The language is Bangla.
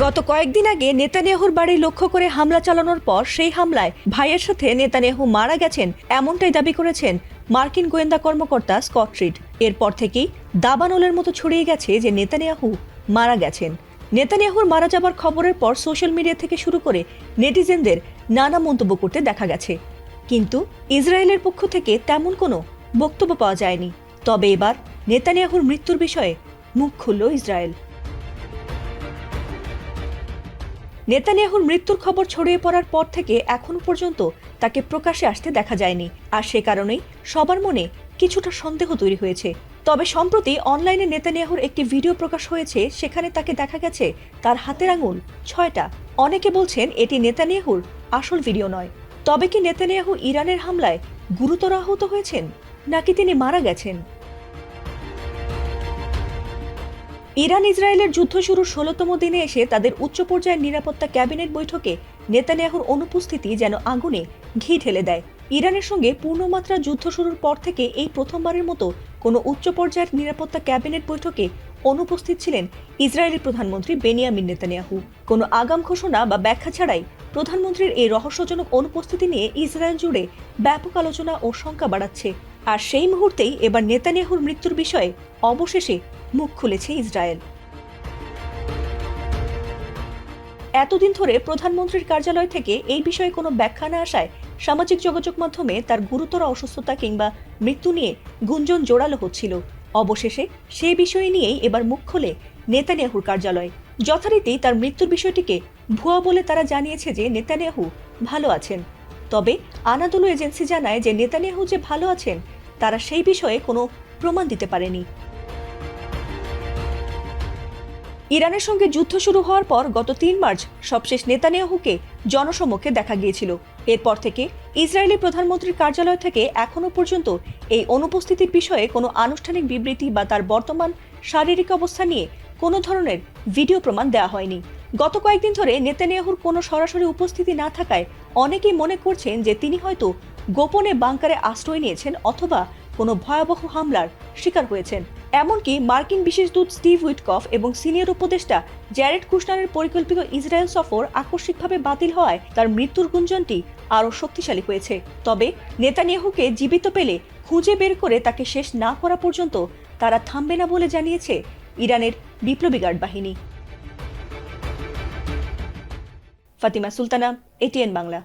গত কয়েকদিন আগে নেতানিয়াহুর বাড়ি লক্ষ্য করে হামলা চালানোর পর সেই হামলায় ভাইয়ের সাথে নেতানিয়াহু মারা গেছেন এমনটাই দাবি করেছেন মার্কিন গোয়েন্দা কর্মকর্তা স্কট রিড। এরপর থেকেই দাবানলের মতো ছড়িয়ে গেছে যে নেতানিয়াহু মারা গেছেন। নেতানিয়াহুর মারা যাবার খবরের পর সোশ্যাল মিডিয়া থেকে শুরু করে নেটিজেনদের নানা মন্তব্য করতে দেখা গেছে, কিন্তু ইসরায়েলের পক্ষ থেকে তেমন কোনো বক্তব্য পাওয়া যায়নি। তবে এবার নেতানিয়াহুর মৃত্যুর বিষয়ে মুখ খুলল ইসরায়েল। নেতানিয়াহুর মৃত্যুর খবর ছড়িয়ে পড়ার পর থেকে এখনো পর্যন্ত তাকে প্রকাশ্যে আসতে দেখা যায়নি, আর সে কারণেই সবার মনে কিছুটা সন্দেহ তৈরি হয়েছে। তবে সম্প্রতি অনলাইনে নেতানিয়াহুর একটি ভিডিও প্রকাশ হয়েছে, সেখানে তাকে দেখা গেছে তার হাতের আঙুল 6টা। অনেকে বলছেন এটি নেতানিয়াহুর আসল ভিডিও নয়। তবে কি নেতানিয়াহু ইরানের হামলায় গুরুতর আহত হয়েছেন, নাকি তিনি মারা গেছেন? ইরান ইসরায়েলের যুদ্ধ শুরুর 16তম দিনে এসে তাদের উচ্চ পর্যায়ের নিরাপত্তা ক্যাবিনেট বৈঠকে নেতানিয়াহুর অনুপস্থিতি যেন আগুনে ঘি ঢেলে দেয়। ইরানের সঙ্গে পূর্ণমাত্রা যুদ্ধ শুরুর পর থেকে এই প্রথমবারের মতো কোনো উচ্চ পর্যায়ের নিরাপত্তা ক্যাবিনেট বৈঠকে অনুপস্থিত ছিলেন ইসরায়েলি প্রধানমন্ত্রী বেনিয়ামিন নেতানিয়াহু। কোনো আগাম ঘোষণা বা ব্যাখ্যা ছাড়াই প্রধানমন্ত্রীর এই রহস্যজনক অনুপস্থিতি নিয়ে ইসরায়েল জুড়ে ব্যাপক আলোচনা ও শঙ্কা বাড়াচ্ছে। আর সেই মুহূর্তেই এবার নেতানিয়াহুর মৃত্যুর বিষয়ে অবশেষে মুখ খুলেছে ইসরায়েল। এতদিন ধরে প্রধানমন্ত্রীর কার্যালয় থেকে এই বিষয়ে কোনো ব্যাখ্যা না আসায় সামাজিক যোগাযোগ মাধ্যমে তার গুরুতর অসুস্থতা কিংবা মৃত্যু নিয়ে গুঞ্জন জোরালো হচ্ছিল। অবশেষে সেই বিষয় নিয়েই এবার মুখ খোলে নেতানিয়াহুর কার্যালয়। যথারীতি তার মৃত্যুর বিষয়টিকে ভুয়া বলে তারা জানিয়েছে যে নেতানিয়াহু ভালো আছেন। তবে আনাদোলু এজেন্সি জানায় যে নেতানিয়াহু যে ভালো আছেন তারা সেই বিষয়ে কোনো প্রমাণ দিতে পারেনি। ইরানের সঙ্গে যুদ্ধ শুরু হওয়ার পর গত 3 মার্চ সবশেষ নেতানিয়াহুকে জনসমক্ষে দেখা গিয়েছিল। এরপর থেকে ইসরায়েলি প্রধানমন্ত্রীর কার্যালয় থেকে এখনো পর্যন্ত এই অনুপস্থিতির বিষয়ে কোনো আনুষ্ঠানিক বিবৃতি বা তার বর্তমান শারীরিক অবস্থা নিয়ে কোনো ধরনের ভিডিও প্রমাণ দেওয়া হয়নি। গত কয়েকদিন ধরে নেতানিয়াহুর কোনো সরাসরি উপস্থিতি না থাকায় অনেকেই মনে করছেন যে তিনি হয়তো গোপনে বাংকারে আশ্রয় নিয়েছেন অথবা কোনো ভয়াবহ হামলার শিকার হয়েছেন। এমনকি মার্কিন বিশেষ দূত স্টিভ উইটকফ এবং সিনিয়র উপদেষ্টা জ্যারেড কুশনারের পরিকল্পিত ইসরায়েল সফর আকস্মিকভাবে বাতিল হওয়ায় তার মৃত্যুর গুঞ্জনটি আরও শক্তিশালী হয়েছে। তবে নেতানিয়াহুকে জীবিত পেলে খুঁজে বের করে তাকে শেষ না করা পর্যন্ত তারা থামবে না বলে জানিয়েছে ইরানের বিপ্লবী গার্ড বাহিনী। ফাতিমা সুলতানা, এটিএন বাংলা।